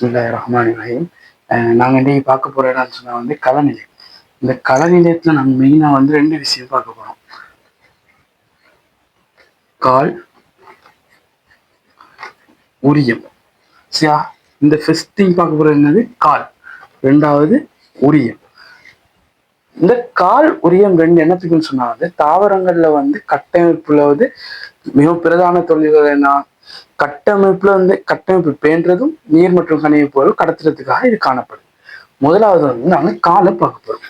பிஸ்மில்லாஹிர் ரஹ்மானிர் ரஹீம். நாங்கள் இன்றைக்கி பார்க்க போகிற இடம்னு சொன்னால் வந்து களநிலை. இந்த களநிலையத்தில் நாங்கள் மெயினாக வந்து ரெண்டு விஷயம் பார்க்க போகிறோம். கால், உரியம். சரியா? இந்த ஃபர்ஸ்ட் திங் பார்க்க போகிறது என்னது? கால். ரெண்டாவது உரியம். இந்த கால் உரியம் ரெண்டு என்னத்துக்குன்னு சொன்னா வந்து தாவரங்கள்ல வந்து கட்டமைப்புல வந்து மிக பிரதான தொழில்கள் என்ன? கட்டமைப்பு பேன்றதும் நீர் மற்றும் கனிம பொருள் கடத்துறதுக்காக இது காணப்படுது. முதலாவது வந்து நாங்க காலை பார்க்க போறோம்.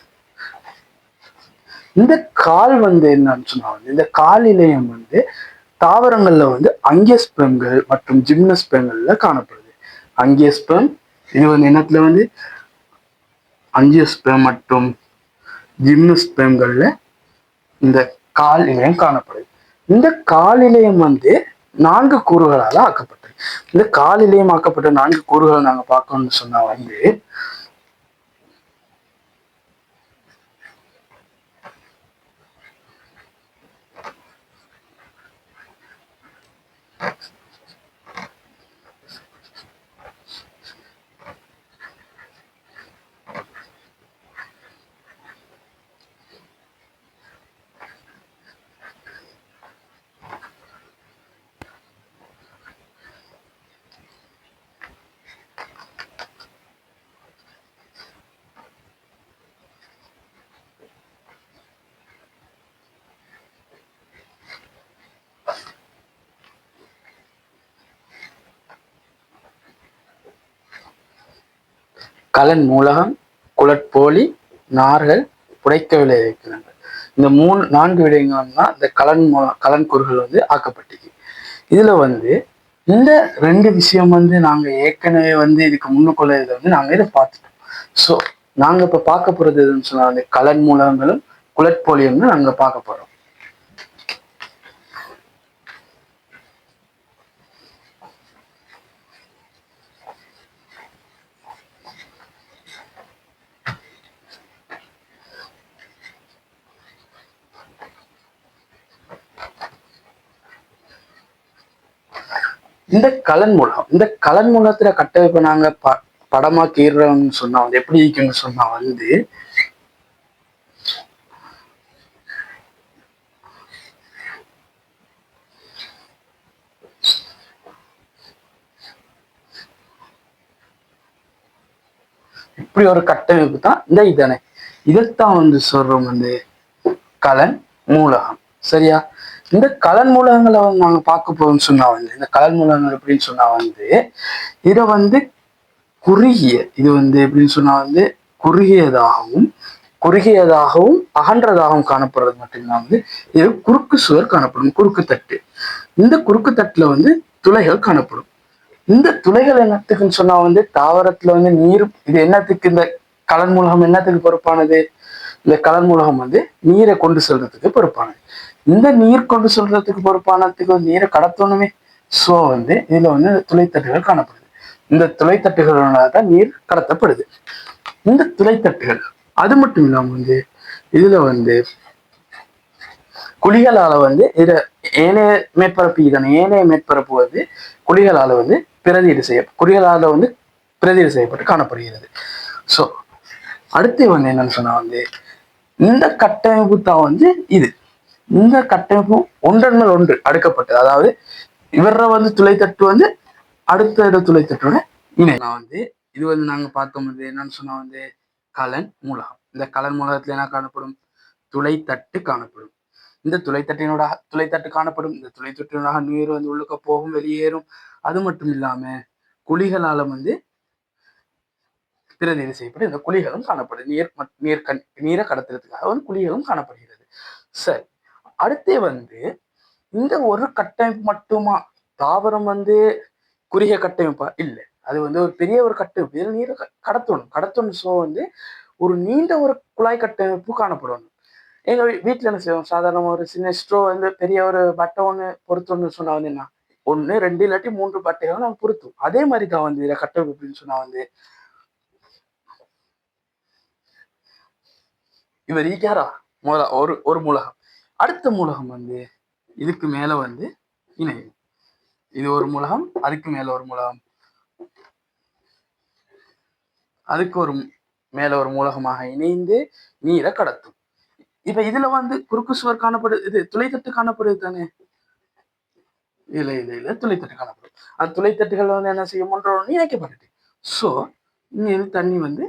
இந்த கால் வந்து என்னன்னு சொன்னா வந்து இந்த கால் இலையம் வந்து தாவரங்கள்ல வந்து அங்கியஸ்பெர்ம்கள் மற்றும் ஜிம்னோஸ்பெர்ம்கள்ல காணப்படுது. அங்கியஸ்பெர்ம் இது வந்து என்னத்துல வந்து அங்கியோஸ்பெர்ம் மற்றும் ஜிம்னோஸ்பெர்ம்கள்ல இந்த கால் இலையம் காணப்படுது. இந்த கால் இலையம் வந்து 4 கூறுகளால ஆக்கப்பட்டது. இந்த கால் இலையம் ஆக்கப்பட்ட 4 கூறுகளை நாங்க பார்க்கணும்னு சொன்னா வந்து கலன் மூலகம், குளற்போலி, நார்கள், புடைக்க விளைவிக்கிறார்கள். இந்த 4 விடயங்கள் தான் இந்த கலன் கூறுகள் வந்து ஆக்கப்பட்டிருக்கு. இதுல வந்து இந்த 2 விஷயம் வந்து நாங்க ஏற்கனவே வந்து இதுக்கு முன்னுக்குள்ள இதை வந்து நாங்க இதை பார்த்துட்டோம். ஸோ நாங்க இப்ப பார்க்க போறது எதுன்னு சொன்னா வந்து கலன் மூலகங்களும் குளற்போலியும் நாங்க பார்க்க போறோம். இந்த கலன் மூலத்துல கட்டமைப்பை நாங்க படமா கீறோம்னு சொன்னா வந்து எப்படி இருக்குன்னு சொன்னா வந்து இப்படி ஒரு கட்டமைப்பு தான் இந்த இதனை இதைத்தான் வந்து சொல்றோம் வந்து கலன் மூலகம். சரியா? இந்த கலன் மூலகங்களை வந்து நாங்க பார்க்க போறோம்னு சொன்னா வந்து இந்த கலன் மூலகங்கள் எப்படின்னு சொன்னா வந்து இதை வந்து இது வந்து எப்படின்னு சொன்னா வந்து குறுகியதாகவும் அகன்றதாகவும் காணப்படுறது மட்டும்தான் வந்து இது குறுக்கு சுவர் காணப்படும். குறுக்கு தட்டு. இந்த குறுக்கு தட்டுல வந்து துளைகள் காணப்படும். இந்த துளைகள் என்னத்துக்குன்னு சொன்னா வந்து தாவரத்துல வந்து நீர் இது என்னத்துக்கு இந்த கலன் மூலகம் என்னத்துக்கு பொறுப்பானது? இந்த கலன் மூலகம் வந்து நீரை கொண்டு செல்றதுக்கு பொறுப்பானது. இந்த நீர் கொண்டு செல்றதுக்கு பொறுப்பானதுக்கு நீரை கடத்தணுமே. ஸோ வந்து இதுல வந்து துளைத்தட்டுகள் காணப்படுது. இந்த துளைத்தட்டுகளால தான் நீர் கடத்தப்படுது. இந்த துளைத்தட்டுகள் அது மட்டும் இல்லாம வந்து இதுல வந்து குழிகளால வந்து ஏனைய மேற்பரப்பு வந்து குழிகளால வந்து குழிகளால வந்து பிரதியீடு செய்யப்பட்டு காணப்படுகிறது. ஸோ அடுத்து வந்து என்னன்னு சொன்னா வந்து இந்த கட்டமைப்பு தான் வந்து இந்த கட்டமைப்பு ஒன்றன் மேல் ஒன்று அடுக்கப்பட்டது. அதாவது இவர வந்து துளைத்தட்டு வந்து அடுத்த துளைத்தட்டோட வந்து இது வந்து நாங்க பார்த்தோம் வந்து என்னன்னு சொன்னா வந்து கலன் மூலகம். இந்த கலன் மூலகத்துல என்ன காணப்படும்? துளைத்தட்டு காணப்படும். இந்த துளைத்தட்டு காணப்படும். இந்த துளைத்தட்டினோட நீர் வந்து உள்ளுக்க போகும், வெளியேறும். அது மட்டும் இல்லாம குழிகளால வந்து பிரதிநிதி செய்யப்படும். இந்த குழிகளும் காணப்படுது. நீரை கடத்துறதுக்காக வந்து குழிகளும் காணப்படுகிறது. சரி, அடுத்தே வந்து இந்த ஒரு கட்டமைப்பு மட்டுமா தாவரம் வந்து குறுகிய கட்டமைப்பா? இல்லை, அது வந்து ஒரு பெரிய ஒரு கட்டமைப்பு. இதில் நீரை கடத்தணும். ஸோ வந்து ஒரு நீண்ட ஒரு குழாய் கட்டமைப்பு காணப்படணும். எங்க வீட்டுல என்ன செய்வோம்? சாதாரண ஒரு சின்ன ஸ்ட்ரோ வந்து பெரிய ஒரு பட்டை ஒண்ணு பொருத்தணும்னு சொன்னா வந்து என்ன 1, 2 இல்லாட்டி 3 பட்டைகள் நாங்க பொருத்தும். அதே மாதிரி தான் வந்து இதை கட்டமைப்பு அப்படின்னு சொன்னா வந்து இவர் ஈக்காரா ஒரு மூலகம். அடுத்த மூலகம் வந்து இதுக்கு மேல வந்து இணையும். இது ஒரு மூலகம், அதுக்கு மேல ஒரு மூலகம். அதுக்கு ஒரு மேல ஒரு மூலகமாக இணைந்து நீரை கடத்தும். இப்ப இதுல வந்து குறுக்கு சுவர் காணப்படுது, இது துளைத்தட்டு காணப்படுது தானே. இல்ல துளைத்தட்டு காணப்படும். அந்த துளைத்தட்டுகள் வந்து என்ன செய்யும், ஒன்றோடு இணைக்கப்பட்டது. ஸோ இங்க தண்ணி வந்து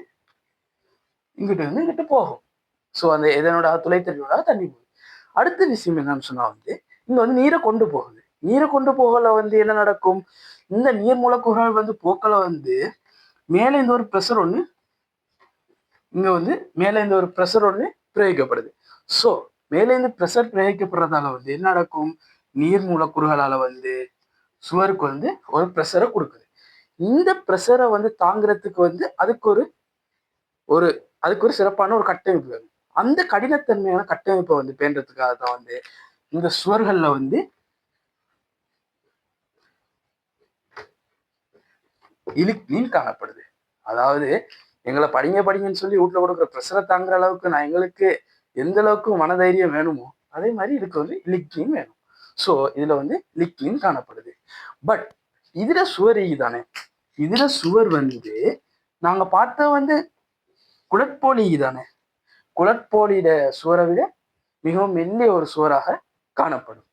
இங்கிட்ட இருந்து இங்கிட்ட போகும். ஸோ அந்த இதனோட துளைத்தட்டோட தண்ணி போகுது. அடுத்த விஷயம் என்னன்னு சொன்னா வந்து இங்க வந்து நீரை கொண்டு போகுது. நீரை கொண்டு போகல வந்து என்ன நடக்கும், இந்த நீர் மூலக்கூறுகள் வந்து போக்கல வந்து மேலே இந்த ஒரு ப்ரெஷர் ஒன்று, இங்க வந்து மேலே இந்த ஒரு ப்ரெஷர் ஒன்று பிரயோகிக்கப்படுது. ஸோ மேலே இந்த ப்ரெஷர் பிரயோகிக்கப்படுறதால வந்து என்ன நடக்கும், நீர் மூலக்கூறுகளால வந்து சுவருக்கு வந்து ஒரு ப்ரெஷரை கொடுக்குது. இந்த ப்ரெஷரை வந்து தாங்கிறதுக்கு வந்து அதுக்கு ஒரு ஒரு அதுக்கு ஒரு சிறப்பான ஒரு கட்டமைப்பு வேணும். அந்த கடினத்தன்மையான கட்டமைப்பை வந்து பேண்டதுக்காக தான் வந்து இந்த சுவர்கள்ல வந்து இலிக்னின் காணப்படுது. அதாவது எங்களை படிங்கன்னு சொல்லி வீட்டுல கொடுக்குற ப்ரெஷரை தாங்குற அளவுக்கு நான் எங்களுக்கு எந்த அளவுக்கு மனதைரியம் வேணுமோ அதே மாதிரி இதுக்கு வந்து லிக்னின் வேணும். ஸோ இதுல வந்து லிக்னின் காணப்படுது. பட் இதுல சுவர் தானே, இதுல சுவர் வந்து நாங்க பார்த்த வந்து குளற்போலி தானே. குளற்போலியிட சுவரை விட மிகவும் மெல்லிய ஒரு சுவராக காணப்படும்.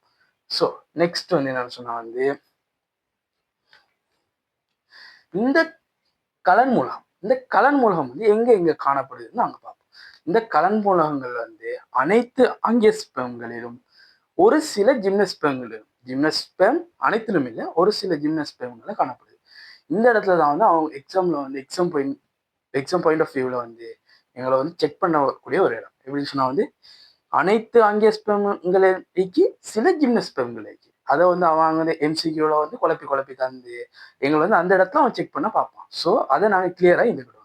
ஸோ நெக்ஸ்ட் வந்து என்னன்னு சொன்னா வந்து இந்த கலன் மூலகம், இந்த கலன் மூலகம் வந்து எங்க காணப்படுதுன்னு நாங்க பார்ப்போம். இந்த கலன் மூலகங்கள் வந்து அனைத்து ஆங்கியோஸ்பெர்ம்களிலும் ஒரு சில ஜிம்னோஸ்பெர்ம்களிலும், ஜிம்னோஸ்பெர்ம் அனைத்திலும் இல்லை, ஒரு சில ஜிம்னோஸ்பெர்ம்களை காணப்படுது. இந்த இடத்துல தான் வந்து அவங்க எக்ஸாம்ல வந்து எக்ஸாம் பாயிண்ட் ஆஃப் வியூவில் வந்து எங்களை வந்து செக் பண்ணக்கூடிய ஒரு இடம். எப்படின்னு சொன்னா வந்து அனைத்து ஆங்கியோஸ்பெர்ம்களுக்கு சில ஜிம்னோஸ்பெர்ம்களுக்கு அதை வந்து அவங்க வந்து எம்சிக்யூல வந்து குழப்பி தந்து எங்களை வந்து அந்த இடத்துல அவன் செக் பண்ண பார்ப்பான். ஸோ அதை நாங்கள் கிளியரா இருந்துக்கிடணும்.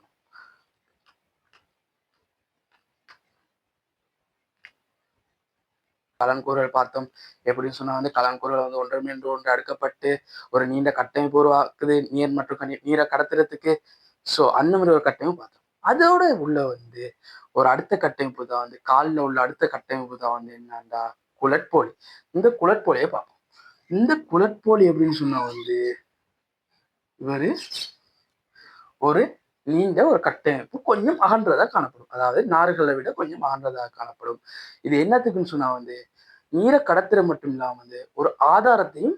கலன்கூறுகள் பார்த்தோம். எப்படின்னு சொன்னா வந்து கலன்கூறுகள் வந்து ஒன்று மீண்டும் ஒன்று அடுக்கப்பட்டு ஒரு நீண்ட கட்டமைப்பு உருவாக்குது நீர் மற்றும் நீரை கடத்துறதுக்கு. ஸோ அந்த மாதிரி ஒரு கட்டமைப்பு பார்த்தோம். அதோட உள்ள வந்து ஒரு அடுத்த கட்டமைப்பு தான் வந்து காலில் உள்ள அடுத்த கட்டமைப்பு தான் வந்து என்னண்டா குளற்போலி. இந்த குளற்போலியை பார்ப்போம். இந்த குளற்போலி எப்படின்னு சொன்னா வந்து இவரு ஒரு நீண்ட ஒரு கட்டமைப்பு கொஞ்சம் அகன்றதாக காணப்படும். அதாவது நார்களை விட கொஞ்சம் அகன்றதாக காணப்படும். இது என்னத்துக்குன்னு சொன்னா வந்து நீரை கடத்துற மட்டும் இல்லாம வந்து ஒரு ஆதாரத்தையும்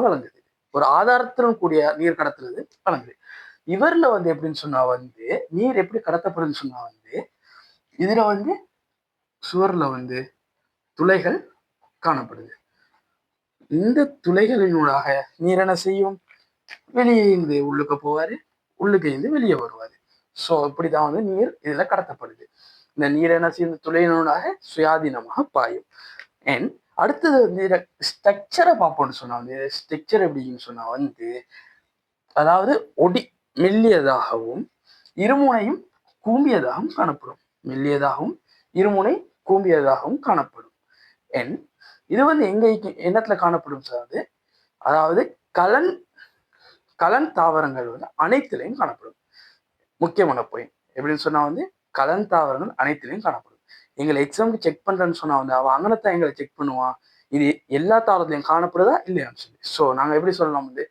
வழங்குது. ஒரு ஆதாரத்துடன் கூடிய நீர் கடத்துறது வழங்குது. இவர்ல வந்து எப்படின்னு சொன்னா வந்து நீர் எப்படி கடத்தப்படுதுன்னு சொன்னா வந்து இதுல வந்து சுவர்ல வந்து துளைகள் காணப்படுது. இந்த துளைகளினூடாக நீர் என்ன செய்யும், வெளியே இருந்து உள்ளுக்கு போவாரு, உள்ளுக்கு இருந்து வெளியே வருவாரு. ஸோ இப்படிதான் வந்து நீர் இதுல கடத்தப்படுது. இந்த நீர் என்ன செய்யும், துளையினூடாக சுயாதீனமாக பாயும். அண்ட் அடுத்தது வந்து ஸ்ட்ரக்சரை பார்ப்போம்னு சொன்னா வந்து ஸ்ட்ரக்சர் எப்படின்னு சொன்னா வந்து அதாவது மெல்லியதாகவும் இருமுனையும் கூம்பியதாகவும் காணப்படும். மெல்லியதாகவும் இருமுனை கூம்பியதாகவும் காணப்படும். அண்ட் இது வந்து என்னத்துல காணப்படும் சார், அதாவது கலன் கலன் தாவரங்கள் வந்து அனைத்திலையும் காணப்படும். முக்கியமான பாயிண்ட் எப்படின்னு சொன்னா வந்து கலன் தாவரங்கள் அனைத்திலையும் காணப்படும். எங்களை எக்ஸாமுக்கு செக் பண்றேன்னு சொன்னா வந்து அவன் அங்கனத்தான் எங்களை செக் பண்ணுவான், இது எல்லா தாவரத்திலையும் காணப்படுதா இல்லையான்னு சொல்லி. ஸோ நாங்க எப்படி சொல்லலாம் வந்து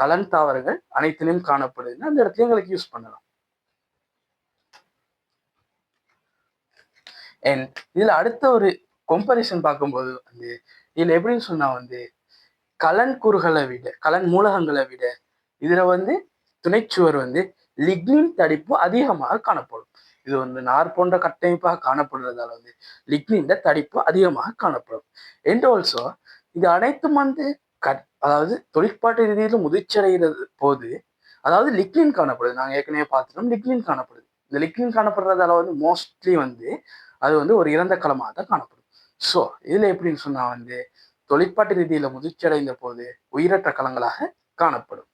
கலன் தாவரங்கள் அனைத்திலையும் காணப்படுதுன்னா அந்த இடத்துல எங்களுக்கு யூஸ் பண்ணலாம். அண்ட் இதுல அடுத்த ஒரு கம்பேரிசன் பார்க்கும்போது வந்து இதுல எப்படின்னு சொன்னா வந்து கலன் கூறுகளை விட, கலன் மூலகங்களை விட இதுல வந்து துணைச்சுவர் வந்து லிக்னின் தடிப்பு அதிகமாக காணப்படும். இது வந்து நார் போன்ற கட்டமைப்பாக காணப்படுறதால வந்து லிக்னின் தடிப்பு அதிகமாக காணப்படும். அண்ட் ஆல்சோ இது அனைத்தும் வந்து அதாவது தொழிற்பாட்டு ரீதியில முதிர்ச்சியடைகிறது போது அதாவது லிக்னின் காணப்படுது. நாங்க ஏற்கனவே பார்த்துட்டோம், லிக்னின் காணப்படுது. இந்த லிக்னின் காணப்படுறதால வந்து மோஸ்ட்லி வந்து அது வந்து ஒரு இறந்த களமாக தான் காணப்படும். ஸோ இதுல எப்படின்னு சொன்னா வந்து தொழிற்பாட்டு ரீதியில முதிர்ச்சி அடைந்த போது உயிரற்ற களங்களாக காணப்படும்.